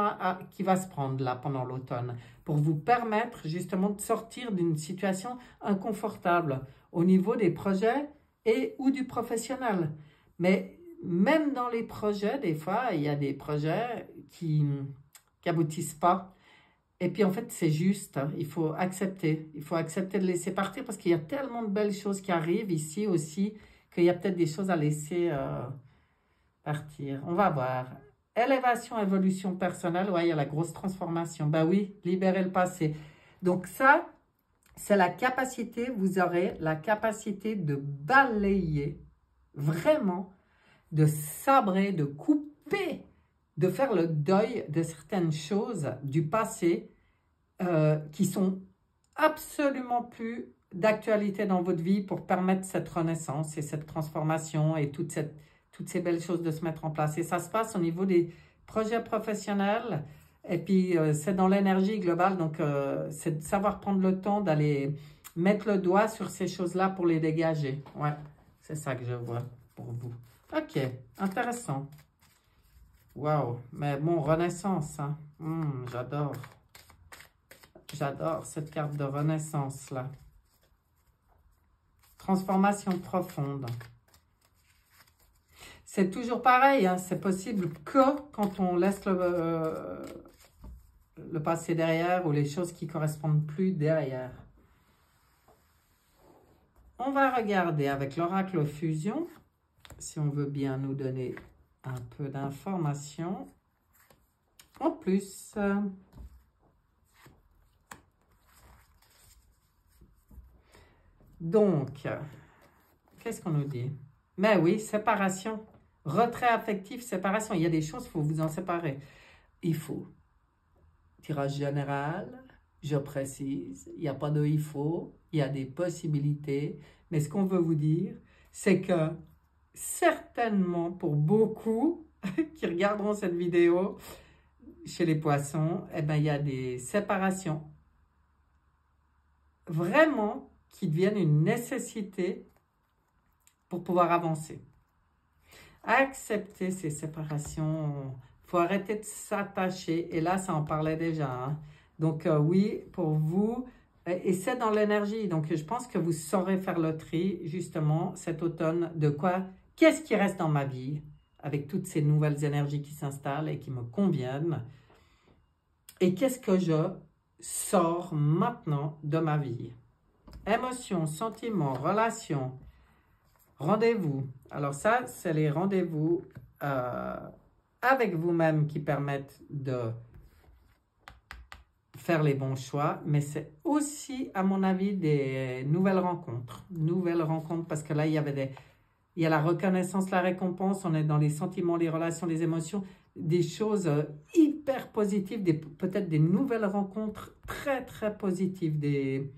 qui va se prendre là pendant l'automne pour vous permettre justement de sortir d'une situation inconfortable au niveau des projets et ou du professionnel. Mais même dans les projets, des fois, il y a des projets qui n'aboutissent pas. Et puis, en fait, c'est juste. Hein, il faut accepter. Il faut accepter de laisser partir parce qu'il y a tellement de belles choses qui arrivent ici aussi qu'il y a peut-être des choses à laisser partir. On va voir. Élévation, évolution personnelle. Ouais, il y a la grosse transformation. Ben oui, libérer le passé. Donc ça, c'est la capacité, vous aurez la capacité de balayer, vraiment, de sabrer, de couper, de faire le deuil de certaines choses du passé qui sont absolument plus d'actualité dans votre vie pour permettre cette renaissance et cette transformation et toutes ces belles choses de se mettre en place. Et ça se passe au niveau des projets professionnels et puis c'est dans l'énergie globale, donc c'est de savoir prendre le temps d'aller mettre le doigt sur ces choses-là pour les dégager. Ouais, c'est ça que je vois pour vous. OK, intéressant. Waouh, mais bon, renaissance, hein. J'adore. J'adore cette carte de renaissance, là. Transformation profonde. C'est toujours pareil, hein, c'est possible que quand on laisse le passé derrière ou les choses qui ne correspondent plus derrière. On va regarder avec l'oracle fusion, si on veut bien nous donner un peu d'informations. En plus, Donc, qu'est-ce qu'on nous dit? Mais oui, séparation. Retrait affectif, séparation. Il y a des choses, il faut vous en séparer. Il faut. Tirage général, je précise, il n'y a pas de il faut, il y a des possibilités. Mais ce qu'on veut vous dire, c'est que certainement pour beaucoup qui regarderont cette vidéo chez les poissons, eh ben, il y a des séparations vraiment qui deviennent une nécessité pour pouvoir avancer. Accepter ces séparations, il faut arrêter de s'attacher. Et là, ça en parlait déjà. Hein. Donc oui, pour vous, et c'est dans l'énergie. Donc je pense que vous saurez faire le tri, justement, cet automne, de quoi, qu'est-ce qui reste dans ma vie, avec toutes ces nouvelles énergies qui s'installent et qui me conviennent. Et qu'est-ce que je sors maintenant de ma vie? Émotions, sentiments, relations, rendez-vous. Alors ça, c'est les rendez-vous avec vous-même qui permettent de faire les bons choix, mais c'est aussi, à mon avis, des nouvelles rencontres. Nouvelles rencontres, parce que là, il y a la reconnaissance, la récompense, on est dans les sentiments, les relations, les émotions, des choses hyper positives, peut-être des nouvelles rencontres très, très positives, des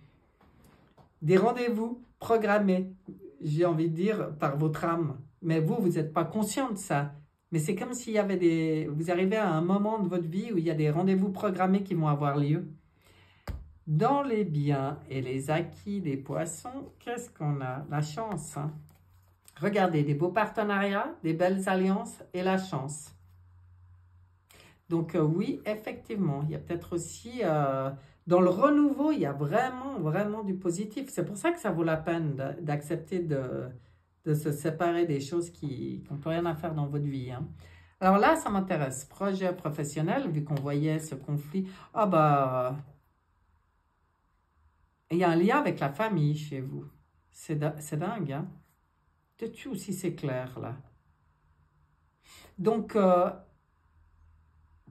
rendez-vous programmés, j'ai envie de dire, par votre âme. Mais vous n'êtes pas conscient de ça. Mais c'est comme s'il y avait vous arrivez à un moment de votre vie où il y a des rendez-vous programmés qui vont avoir lieu. Dans les biens et les acquis des poissons, qu'est-ce qu'on a? La chance. Hein? Regardez, des beaux partenariats, des belles alliances et la chance. Donc oui, effectivement, il y a peut-être aussi, dans le renouveau, il y a vraiment, vraiment du positif. C'est pour ça que ça vaut la peine d'accepter de se séparer des choses qui n'ont plus rien à faire dans votre vie. Hein. Alors là, ça m'intéresse. Projet professionnel, vu qu'on voyait ce conflit. Ah bah, il y a un lien avec la famille chez vous. C'est dingue, hein? Dessus aussi, c'est clair, là. Donc,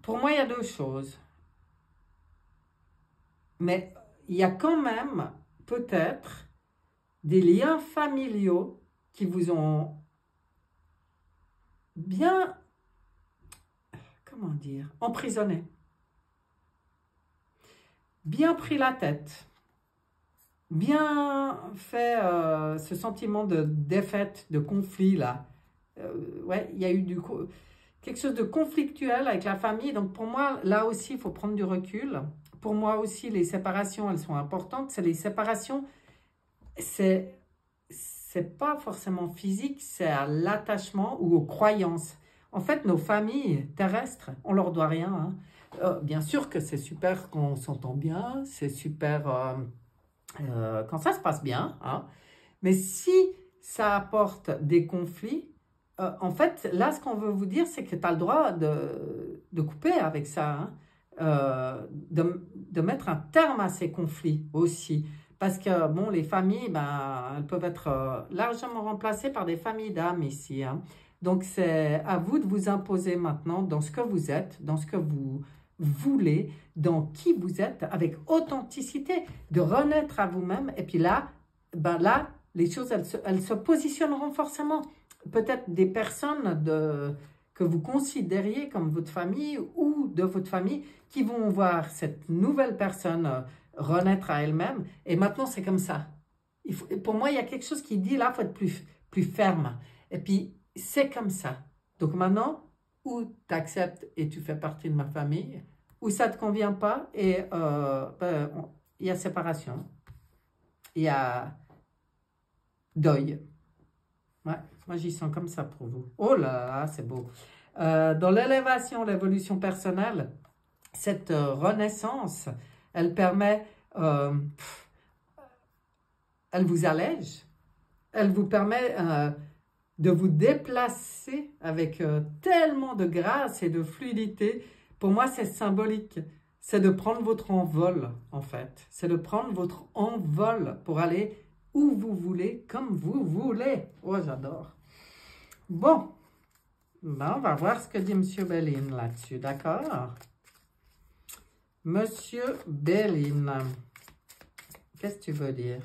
pour moi, il y a deux choses. Mais il y a quand même, peut-être, des liens familiaux qui vous ont bien, comment dire, emprisonné, bien pris la tête, bien fait ce sentiment de défaite, de conflit là. Ouais, il y a eu quelque chose de conflictuel avec la famille. Donc pour moi, là aussi, il faut prendre du recul. Pour moi aussi, les séparations, elles sont importantes. C'est les séparations, c'est pas forcément physique, c'est à l'attachement ou aux croyances. En fait, nos familles terrestres, on leur doit rien. Hein. Bien sûr que c'est super quand on s'entend bien, c'est super quand ça se passe bien. Hein. Mais si ça apporte des conflits, en fait, là, ce qu'on veut vous dire, c'est que tu as le droit de couper avec ça, hein, de mettre un terme à ces conflits aussi. Parce que, bon, les familles, ben, elles peuvent être largement remplacées par des familles d'âmes ici. Hein. Donc, c'est à vous de vous imposer maintenant dans ce que vous êtes, dans ce que vous voulez, dans qui vous êtes, avec authenticité, de renaître à vous-même. Et puis là, ben là, les choses, elles se positionneront forcément. Peut-être des personnes que vous considériez comme votre famille ou de votre famille qui vont voir cette nouvelle personne renaître à elle-même. Et maintenant, c'est comme ça. Pour moi, il y a quelque chose qui dit, là, il faut être plus ferme. Et puis, c'est comme ça. Donc maintenant, ou tu acceptes et tu fais partie de ma famille, ou ça ne te convient pas et il y a séparation. Il y a deuil. Ouais, moi, j'y sens comme ça pour vous. Oh là là, c'est beau. Dans l'élévation, l'évolution personnelle, cette renaissance, elle permet, elle vous allège, elle vous permet de vous déplacer avec tellement de grâce et de fluidité. Pour moi, c'est symbolique. C'est de prendre votre envol, en fait. C'est de prendre votre envol pour aller où vous voulez, comme vous voulez. Oh, j'adore. Bon, ben, on va voir ce que dit M. Bellin là-dessus, d'accord? Monsieur Bellin, qu'est-ce que tu veux dire?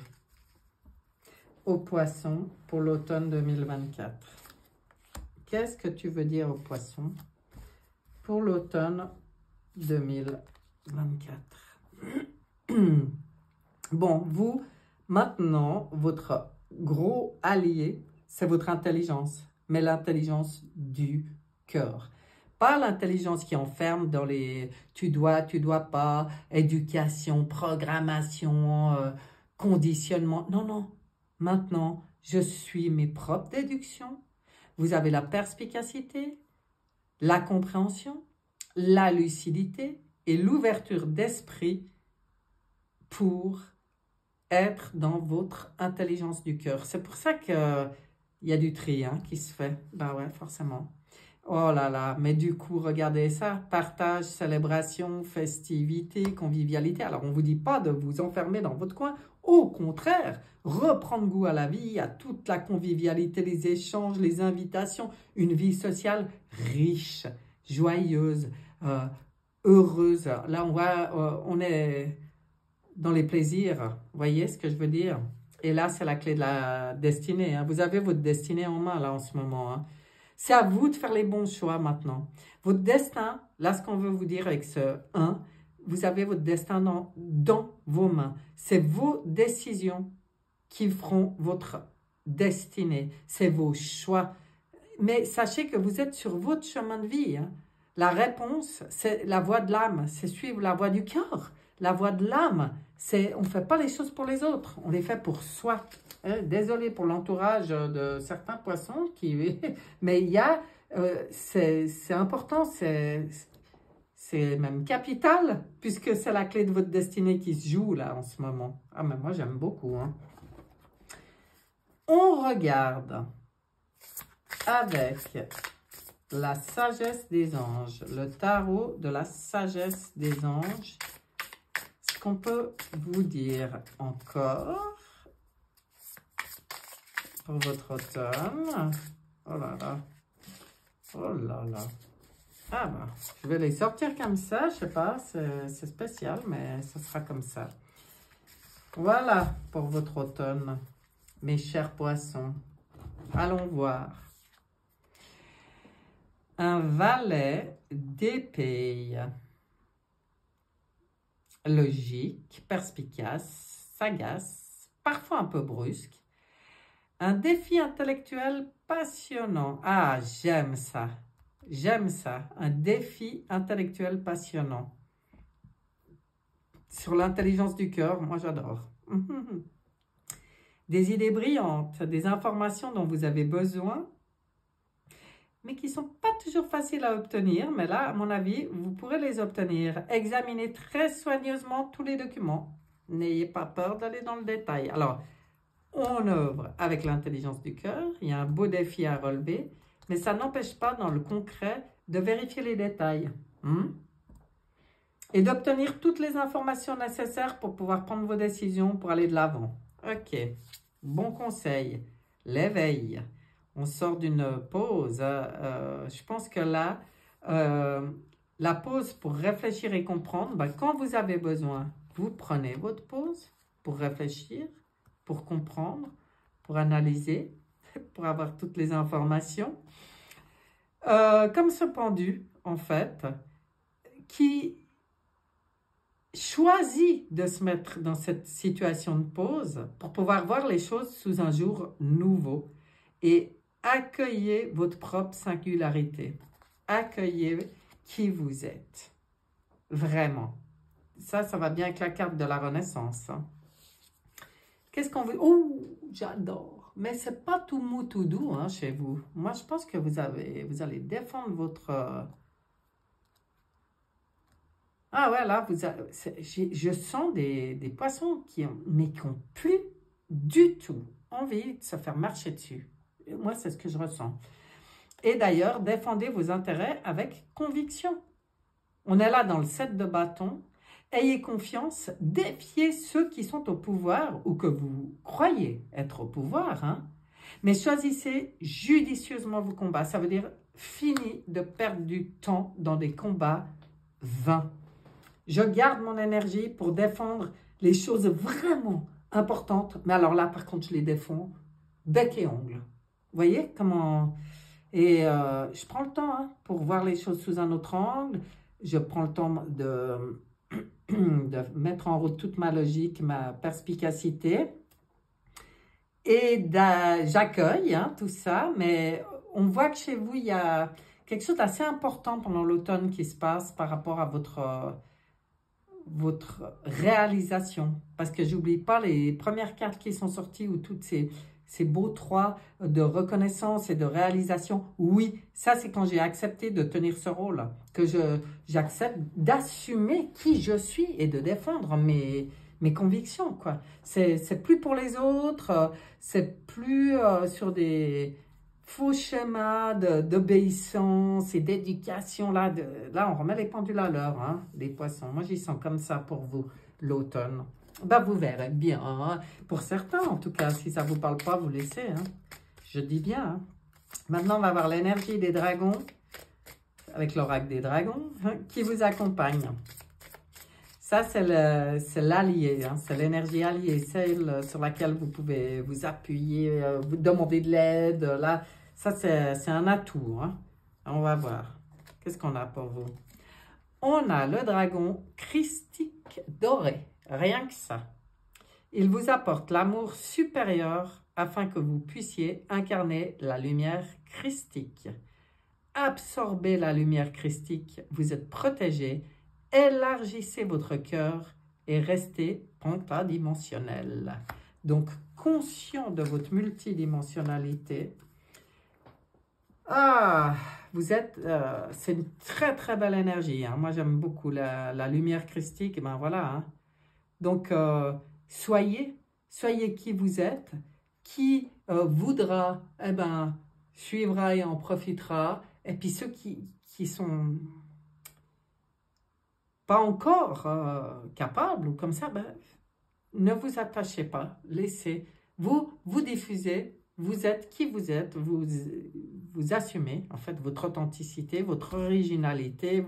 aux poissons pour l'automne 2024? Qu'est-ce que tu veux dire aux poissons pour l'automne 2024? Bon, vous, maintenant, votre gros allié, c'est votre intelligence, mais l'intelligence du cœur. Pas l'intelligence qui enferme dans les tu dois pas, éducation, programmation, conditionnement. Non, non. Maintenant, je suis mes propres déductions. Vous avez la perspicacité, la compréhension, la lucidité et l'ouverture d'esprit pour être dans votre intelligence du cœur. C'est pour ça qu'il y a du tri qui se fait. Ben ouais, forcément. Oh là là, mais du coup, regardez ça. Partage, célébration, festivité, convivialité. Alors, on ne vous dit pas de vous enfermer dans votre coin. Au contraire, reprendre goût à la vie, à toute la convivialité, les échanges, les invitations. Une vie sociale riche, joyeuse, heureuse. Là, on est dans les plaisirs. Vous voyez ce que je veux dire? Et là, c'est la clé de la destinée. Vous avez votre destinée en main, là, en ce moment. C'est à vous de faire les bons choix maintenant. Votre destin, là, ce qu'on veut vous dire avec ce 1, vous avez votre destin dans vos mains. C'est vos décisions qui feront votre destinée. C'est vos choix. Mais sachez que vous êtes sur votre chemin de vie. La réponse, c'est la voie de l'âme. C'est suivre la voie du cœur. La voie de l'âme, c'est on ne fait pas les choses pour les autres. On les fait pour soi. Désolé pour l'entourage de certains poissons, mais il y a, c'est important, c'est même capital, puisque c'est la clé de votre destinée qui se joue là en ce moment. Ah, mais moi j'aime beaucoup. On regarde avec la sagesse des anges, le tarot de la sagesse des anges, ce qu'on peut vous dire encore pour votre automne. Oh là là. Oh là là. Ah ben, je vais les sortir comme ça. Je sais pas, c'est spécial, mais ce sera comme ça. Voilà pour votre automne, mes chers poissons. Allons voir. Un valet d'épée. Logique, perspicace, sagace, parfois un peu brusque. Un défi intellectuel passionnant. Ah, j'aime ça. J'aime ça. Un défi intellectuel passionnant. Sur l'intelligence du cœur, moi j'adore. Des idées brillantes, des informations dont vous avez besoin, mais qui ne sont pas toujours faciles à obtenir. Mais là, à mon avis, vous pourrez les obtenir. Examinez très soigneusement tous les documents. N'ayez pas peur d'aller dans le détail. Alors, on œuvre avec l'intelligence du cœur. Il y a un beau défi à relever, mais ça n'empêche pas dans le concret de vérifier les détails. Et d'obtenir toutes les informations nécessaires pour pouvoir prendre vos décisions pour aller de l'avant. Ok, bon conseil, l'éveil. On sort d'une pause. Je pense que là, la pause pour réfléchir et comprendre, quand vous avez besoin, vous prenez votre pause pour réfléchir, pour comprendre, pour analyser, pour avoir toutes les informations. Comme ce pendu, en fait, qui choisit de se mettre dans cette situation de pause pour pouvoir voir les choses sous un jour nouveau et accueillez votre propre singularité. Accueillez qui vous êtes. Vraiment. Ça va bien avec la carte de la Renaissance. Qu'est-ce qu'on veut? Oh, j'adore. Mais c'est pas tout mou, tout doux chez vous. Moi, je pense que vous allez défendre votre... Ah ouais, là, je sens des poissons qui n'ont plus du tout envie de se faire marcher dessus. Moi, c'est ce que je ressens. Et d'ailleurs, défendez vos intérêts avec conviction. On est là dans le 7 de bâton. Ayez confiance, défiez ceux qui sont au pouvoir ou que vous croyez être au pouvoir. Mais choisissez judicieusement vos combats. Ça veut dire fini de perdre du temps dans des combats vains. Je garde mon énergie pour défendre les choses vraiment importantes. Mais alors là, par contre, je les défends bec et ongle. Vous voyez comment... Et je prends le temps hein, pour voir les choses sous un autre angle. Je prends le temps de mettre en route toute ma logique, ma perspicacité. Et j'accueille hein, tout ça, mais on voit que chez vous, il y a quelque chose d'assez important pendant l'automne qui se passe par rapport à votre réalisation. Parce que j'oublie pas les premières cartes qui sont sorties où toutes ces beaux trois de reconnaissance et de réalisation. Oui, ça c'est quand j'ai accepté de tenir ce rôle, que j'accepte d'assumer qui je suis et de défendre mes convictions, quoi. C'est plus pour les autres, c'est plus sur des faux schémas d'obéissance et d'éducation. Là, on remet les pendules à l'heure, hein, les poissons. Moi, j'y sens comme ça pour vous, l'automne. Ben, vous verrez bien, hein. Pour certains, en tout cas, si ça ne vous parle pas, vous laissez. Hein. Je dis bien. Hein. Maintenant, on va voir l'énergie des dragons, avec l'oracle des dragons, hein, qui vous accompagne. Ça, c'est l'allié, hein, c'est l'énergie alliée, celle sur laquelle vous pouvez vous appuyer, vous demander de l'aide. Là, ça, c'est un atout. Hein. On va voir. Qu'est-ce qu'on a pour vous? On a le dragon christique doré, rien que ça. Il vous apporte l'amour supérieur afin que vous puissiez incarner la lumière christique. Absorbez la lumière christique, vous êtes protégé. Élargissez votre cœur et restez pentadimensionnel. Donc, conscient de votre multidimensionnalité. Ah, vous êtes... c'est une très, très belle énergie. Hein. Moi, j'aime beaucoup la lumière christique. Et ben voilà. Hein. Donc, soyez qui vous êtes. Qui voudra, eh ben, suivra et en profitera. Et puis, ceux qui sont... pas encore capable ou comme ça, ben, ne vous attachez pas, laissez. Vous diffusez, vous êtes qui vous êtes, vous assumez en fait votre authenticité, votre originalité,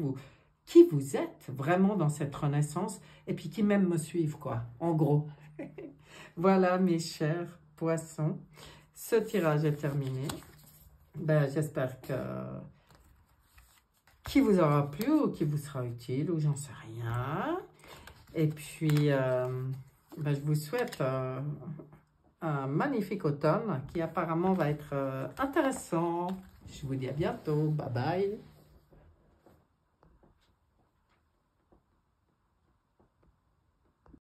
qui vous êtes vraiment dans cette renaissance et puis qui même me suivent quoi, en gros. Voilà mes chers poissons, ce tirage est terminé. Ben, j'espère que... qui vous aura plu ou qui vous sera utile, ou j'en sais rien. Et puis, ben, je vous souhaite un magnifique automne qui apparemment va être intéressant. Je vous dis à bientôt. Bye bye.